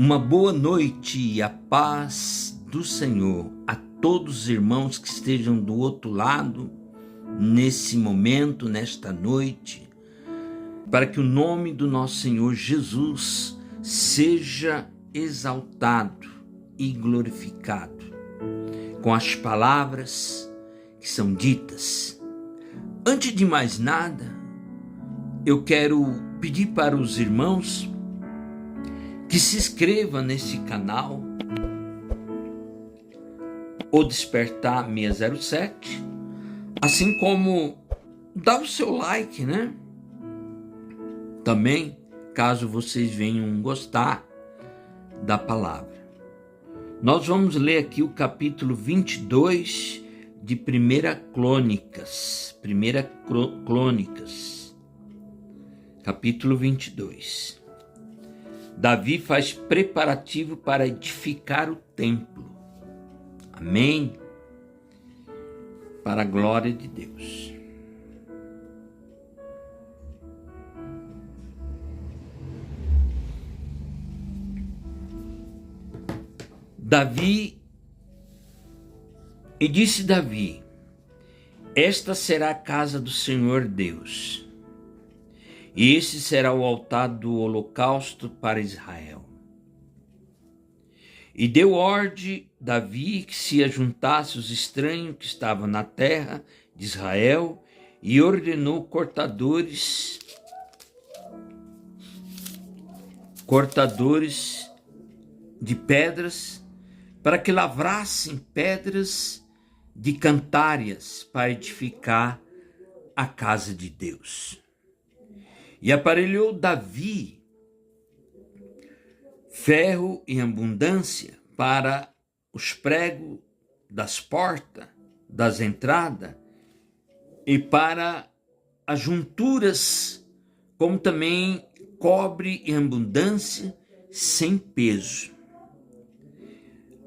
Uma boa noite e a paz do Senhor a todos os irmãos que estejam do outro lado, nesse momento, nesta noite, para que o nome do nosso Senhor Jesus seja exaltado e glorificado com as palavras que são ditas. Antes de mais nada, eu quero pedir para os irmãos que se inscreva nesse canal, O Despertar 607, assim como dá o seu like, né? Também, caso vocês venham gostar da palavra. Nós vamos ler aqui o capítulo 22 de 1 Crônicas. 1 Crônicas, capítulo 22. Davi faz preparativo para edificar o templo. Amém? Para a glória de Deus. E disse Davi: esta será a casa do Senhor Deus, e esse será o altar do holocausto para Israel. E deu ordem Davi que se ajuntasse os estranhos que estavam na terra de Israel, e ordenou cortadores de pedras, para que lavrassem pedras de cantárias para edificar a casa de Deus. E aparelhou Davi ferro em abundância para os pregos das portas, das entradas, e para as junturas, como também cobre em abundância, sem peso.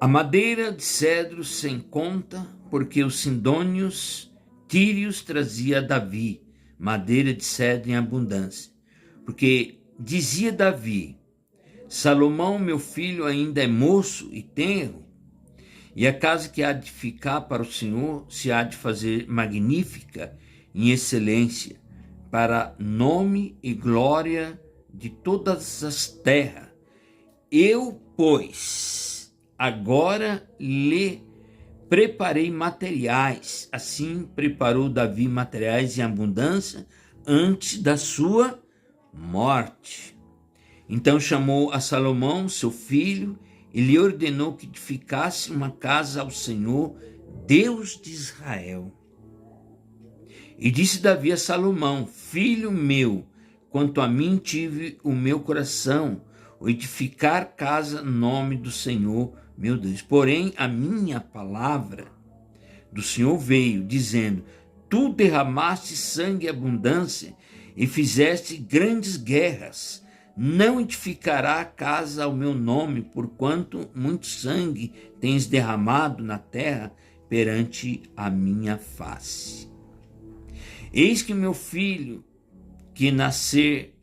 A madeira de cedro sem conta, porque os sidônios, tírios trazia Davi, madeira de cedro em abundância. Porque dizia Davi: Salomão, meu filho, ainda é moço e tenro, e a casa que há de ficar para o Senhor se há de fazer magnífica em excelência, para nome e glória de todas as terras. Eu, pois, agora lhe preparei materiais. Assim preparou Davi materiais em abundância antes da sua morte. Então chamou a Salomão, seu filho, e lhe ordenou que edificasse uma casa ao Senhor, Deus de Israel. E disse Davi a Salomão: filho meu, quanto a mim tive o meu coração, o edificar casa no nome do Senhor, meu Deus. Porém, a minha palavra do Senhor veio, dizendo: tu derramaste sangue e abundância, e fizeste grandes guerras. Não edificará a casa ao meu nome, porquanto muito sangue tens derramado na terra perante a minha face. Eis que meu filho, que nascer,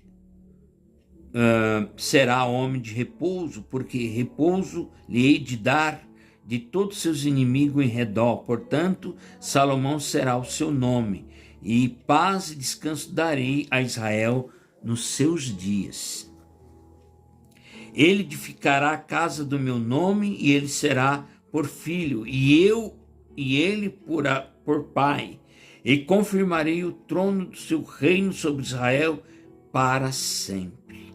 será homem de repouso, porque repouso lhe hei de dar de todos seus inimigos em redor. Portanto, Salomão será o seu nome, e paz e descanso darei a Israel nos seus dias. Ele edificará a casa do meu nome, e ele será por filho, e ele por pai. E confirmarei o trono do seu reino sobre Israel para sempre.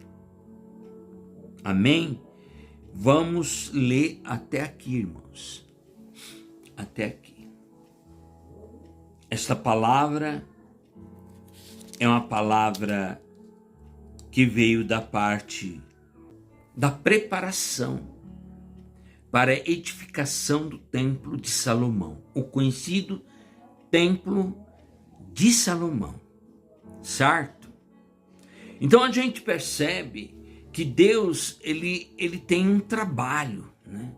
Amém? Vamos ler até aqui, irmãos. Até aqui. Esta palavra é uma palavra que veio da parte da preparação para a edificação do templo de Salomão, o conhecido templo de Salomão, certo? Então a gente percebe que Deus, ele tem um trabalho, né?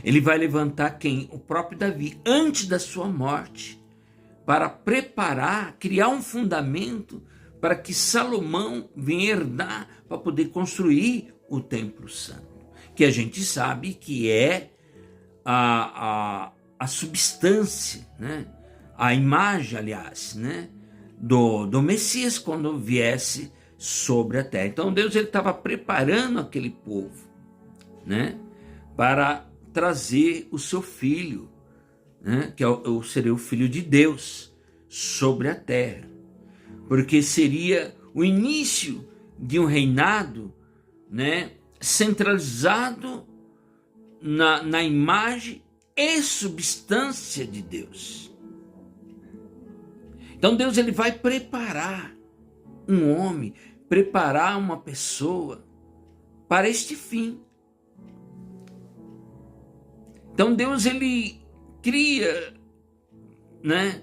Ele vai levantar quem? O próprio Davi, antes da sua morte, para preparar, criar um fundamento para que Salomão venha herdar, para poder construir o templo santo. que a gente sabe que é a substância, né? A imagem, aliás, né? do Messias quando viesse sobre a terra. Então Deus estava preparando aquele povo, né? Para trazer o seu filho, né? Que seria o filho de Deus sobre a terra, porque seria o início de um reinado, né? Centralizado na imagem e substância de Deus. Então Deus ele vai preparar um homem, preparar uma pessoa para este fim. Então Deus ele cria, né?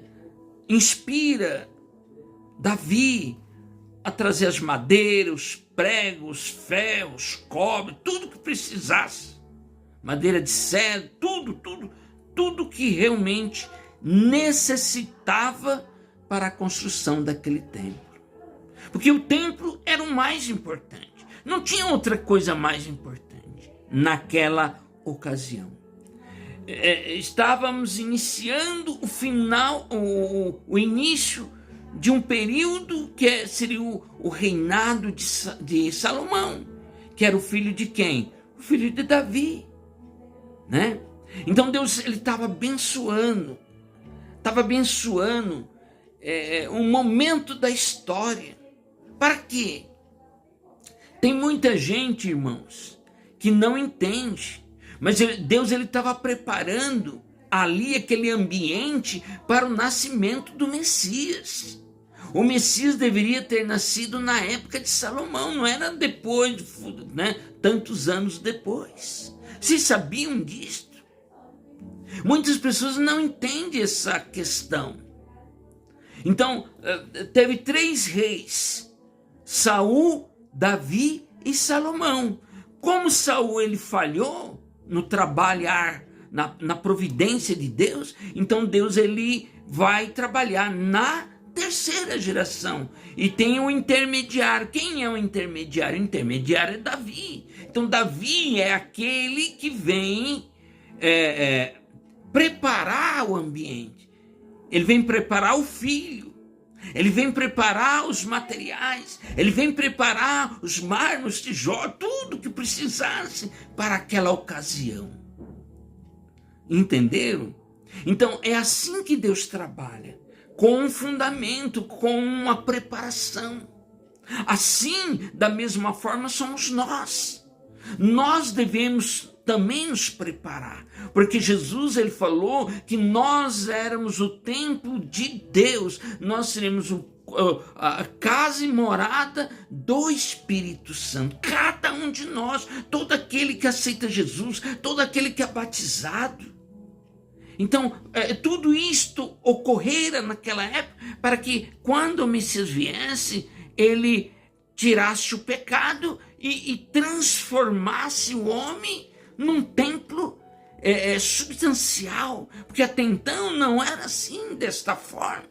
Inspira Davi a trazer as madeiras, os pregos, ferros, cobre, tudo que precisasse, madeira de cedro, tudo que realmente necessitava para a construção daquele templo. Porque o templo era o mais importante. Não tinha outra coisa mais importante naquela ocasião. Estávamos iniciando o início de um período que seria o reinado de Salomão, que era o filho de quem? O filho de Davi, né? Então Deus ele estava abençoando um momento da história. Para quê? Tem muita gente, irmãos, que não entende, mas Deus ele estava preparando ali aquele ambiente para o nascimento do Messias. O Messias deveria ter nascido na época de Salomão, não era depois, né, tantos anos depois. Vocês sabiam disso? Muitas pessoas não entendem essa questão. Então, teve 3 reis: Saul, Davi e Salomão. Como Saul ele falhou no trabalhar, na providência de Deus, então Deus ele vai trabalhar na 3ª geração. E tem o intermediário. Quem é o intermediário? O intermediário é Davi. Então Davi é aquele que vem preparar o ambiente. Ele vem preparar o filho. Ele vem preparar os materiais. Ele vem preparar os mármores, tijolos, tudo que precisasse para aquela ocasião. Entenderam? Então é assim que Deus trabalha, com um fundamento, com uma preparação. Assim, da mesma forma, somos nós. Nós devemos também nos preparar, porque Jesus ele falou que nós éramos o templo de Deus, nós seremos a casa e morada do Espírito Santo. Cada um de nós, todo aquele que aceita Jesus, todo aquele que é batizado. Então, tudo isto ocorrera naquela época para que, quando o Messias viesse, ele tirasse o pecado e transformasse o homem num templo substancial, porque até então não era assim, desta forma.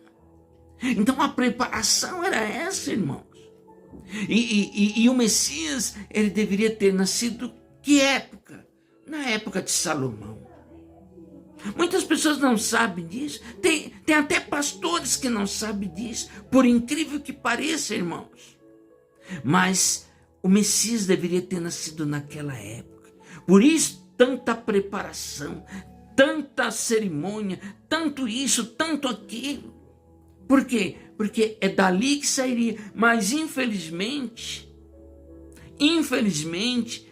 Então a preparação era essa, irmãos. E o Messias, ele deveria ter nascido que época? Na época de Salomão. Muitas pessoas não sabem disso. Tem até pastores que não sabem disso, por incrível que pareça, irmãos. Mas o Messias deveria ter nascido naquela época. Por isso, tanta preparação, tanta cerimônia, tanto isso, tanto aquilo. Por quê? Porque é dali que sairia. Mas infelizmente,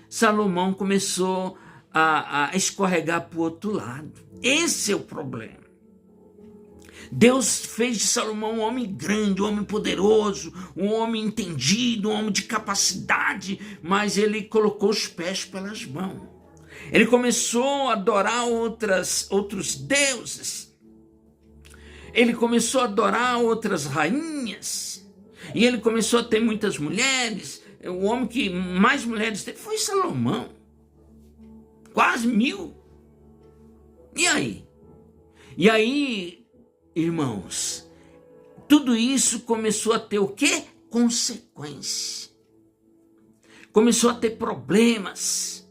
Salomão começou a escorregar para o outro lado. Esse é o problema. Deus fez de Salomão um homem grande, um homem poderoso, um homem entendido, um homem de capacidade, mas ele colocou os pés pelas mãos. Ele começou a adorar outros deuses. Ele começou a adorar outras rainhas. E ele começou a ter muitas mulheres. O homem que mais mulheres teve foi Salomão. Quase 1000. E aí, irmãos, tudo isso começou a ter o quê? Consequência. Começou a ter problemas.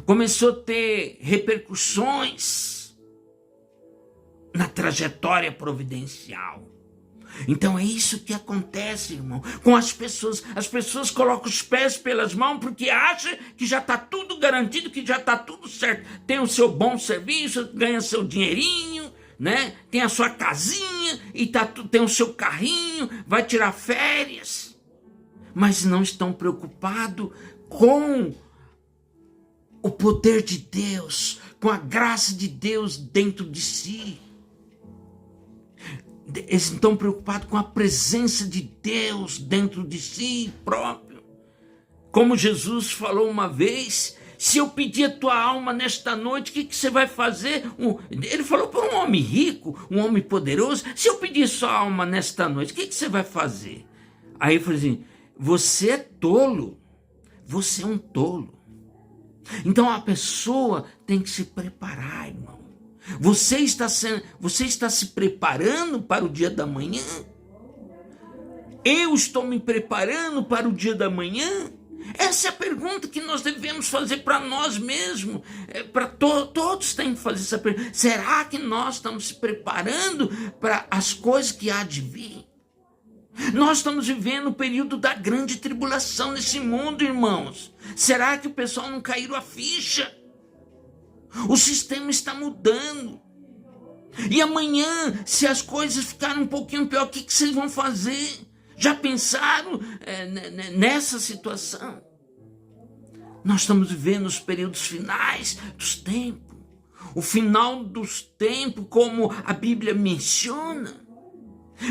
começou a ter repercussões na trajetória providencial. Então é isso que acontece, irmão, com as pessoas. As pessoas colocam os pés pelas mãos porque acham que já está tudo garantido, que já está tudo certo. Tem o seu bom serviço, ganha seu dinheirinho, né? Tem a sua casinha e tem o seu carrinho, vai tirar férias. Mas não estão preocupados com o poder de Deus, com a graça de Deus dentro de si. Eles estão preocupados com a presença de Deus dentro de si próprio. Como Jesus falou uma vez, se eu pedir a tua alma nesta noite, o que você vai fazer? Ele falou para um homem rico, um homem poderoso, se eu pedir sua alma nesta noite, o que você vai fazer? Aí eu falei assim, você é tolo, você é um tolo. Então a pessoa tem que se preparar, irmão. Você está se preparando para o dia da manhã? Eu estou me preparando para o dia da manhã? Essa é a pergunta que nós devemos fazer para nós mesmos. Todos têm que fazer essa pergunta. Será que nós estamos se preparando para as coisas que há de vir? Nós estamos vivendo o período da grande tribulação nesse mundo, irmãos. Será que o pessoal não caiu a ficha? O sistema está mudando. E amanhã, se as coisas ficarem um pouquinho pior, o que vocês vão fazer? Já pensaram nessa situação? Nós estamos vivendo os períodos finais dos tempos. O final dos tempos, como a Bíblia menciona.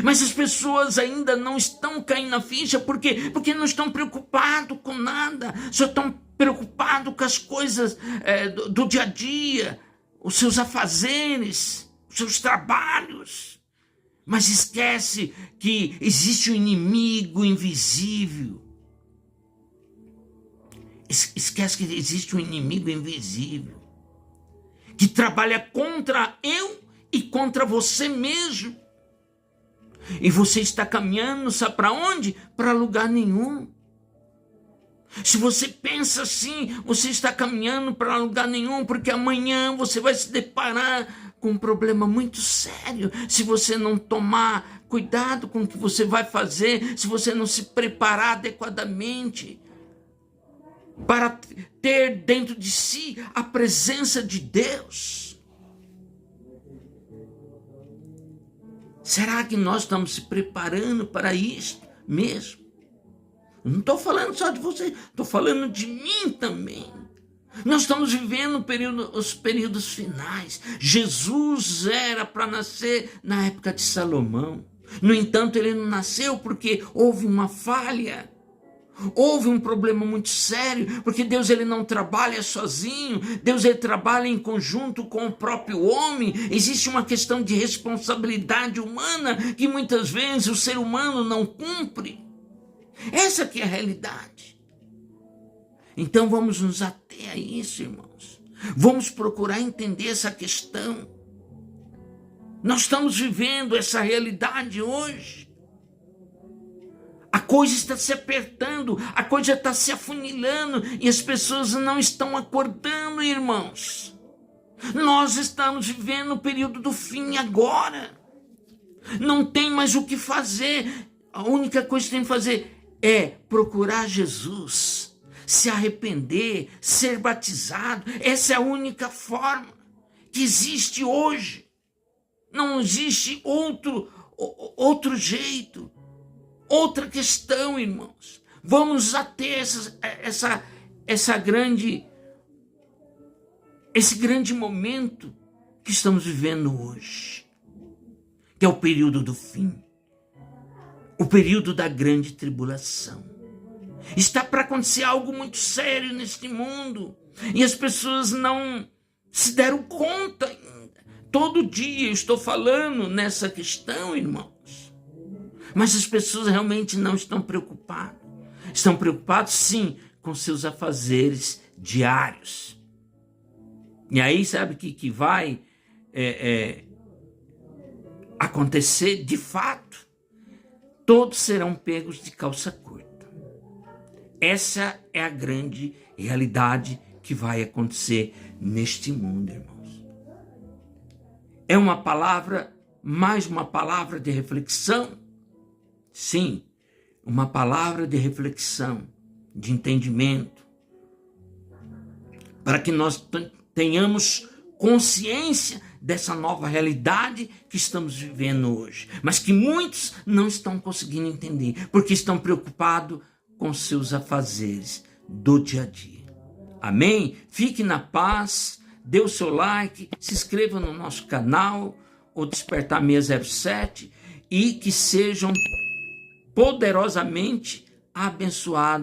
Mas as pessoas ainda não estão caindo na ficha. Por quê? Porque não estão preocupados com nada. Só estão preocupados com as coisas do dia a dia. Os seus afazeres, os seus trabalhos. Mas esquece que existe um inimigo invisível. Esquece que existe um inimigo invisível. Que trabalha contra eu e contra você mesmo. E você está caminhando, sabe para onde? Para lugar nenhum. Se você pensa assim, você está caminhando para lugar nenhum, porque amanhã você vai se deparar com um problema muito sério. Se você não tomar cuidado com o que você vai fazer, se você não se preparar adequadamente para ter dentro de si a presença de Deus. Será que nós estamos se preparando para isso mesmo? Não estou falando só de você, estou falando de mim também. Nós estamos vivendo os períodos finais. Jesus era para nascer na época de Salomão. No entanto, ele não nasceu porque houve uma falha. Houve um problema muito sério, porque Deus ele não trabalha sozinho, Deus ele trabalha em conjunto com o próprio homem. Existe uma questão de responsabilidade humana que muitas vezes o ser humano não cumpre. Essa que é a realidade. Então vamos nos ater a isso, irmãos. Vamos procurar entender essa questão. Nós estamos vivendo essa realidade hoje. A coisa está se apertando, a coisa está se afunilando e as pessoas não estão acordando, irmãos. Nós estamos vivendo o período do fim agora. Não tem mais o que fazer. A única coisa que tem que fazer é procurar Jesus, se arrepender, ser batizado. Essa é a única forma que existe hoje. Não existe outro jeito. Outra questão, irmãos. Vamos até esse grande momento que estamos vivendo hoje, que é o período do fim, o período da grande tribulação. Está para acontecer algo muito sério neste mundo e as pessoas não se deram conta ainda. Todo dia eu estou falando nessa questão, irmãos. Mas as pessoas realmente não estão preocupadas. Estão preocupados, sim, com seus afazeres diários. E aí, sabe o que vai acontecer? De fato, todos serão pegos de calça curta. Essa é a grande realidade que vai acontecer neste mundo, irmãos. É uma palavra, mais uma palavra de reflexão. Sim, uma palavra de reflexão, de entendimento, para que nós tenhamos consciência dessa nova realidade que estamos vivendo hoje, mas que muitos não estão conseguindo entender, porque estão preocupados com seus afazeres do dia a dia. Amém? Fique na paz, dê o seu like, se inscreva no nosso canal, o Despertar 607, e que sejam poderosamente abençoados